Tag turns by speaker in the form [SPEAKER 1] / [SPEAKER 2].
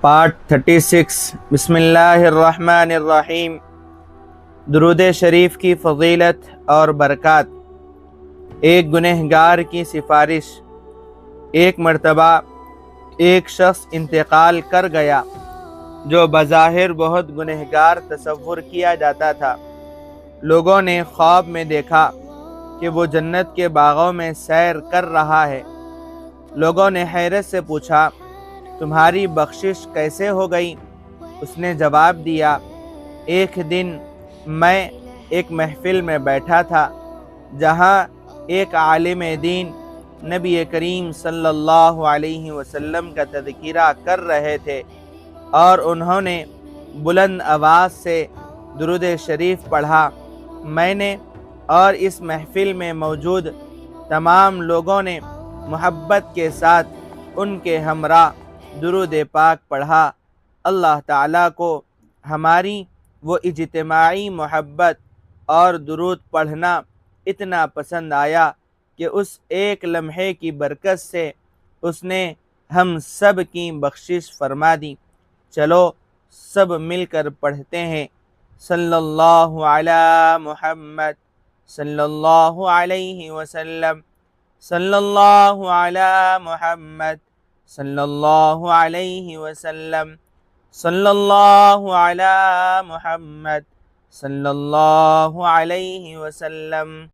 [SPEAKER 1] Part 36 بسم اللہ الرحمن الرحیم۔ درود شریف کی فضیلت اور برکات۔ ایک گنہگار کی سفارش۔ ایک مرتبہ ایک شخص انتقال کر گیا جو بظاہر بہت گنہگار تصور کیا جاتا تھا۔ لوگوں نے خواب میں دیکھا کہ وہ جنت کے باغوں میں سیر کر رہا ہے۔ لوگوں نے حیرت سے پوچھا، تمہاری بخشش کیسے ہو گئی؟ اس نے جواب دیا، ایک دن میں ایک محفل میں بیٹھا تھا جہاں ایک عالم دین نبی کریم صلی اللہ علیہ وسلم کا تذکرہ کر رہے تھے اور انہوں نے بلند آواز سے درود شریف پڑھا۔ میں نے اور اس محفل میں موجود تمام لوگوں نے محبت کے ساتھ ان کے ہمراہ درود پاک پڑھا۔ اللہ تعالیٰ کو ہماری وہ اجتماعی محبت اور درود پڑھنا اتنا پسند آیا کہ اس ایک لمحے کی برکت سے اس نے ہم سب کی بخشش فرما دی۔ چلو سب مل کر پڑھتے ہیں، صلی اللہ علی محمد صلی اللہ علیہ وسلم، صلی اللہ علی محمد صلی اللہ علیہ وسلم، صلی اللہ علی محمد صلی اللہ علیہ وسلم۔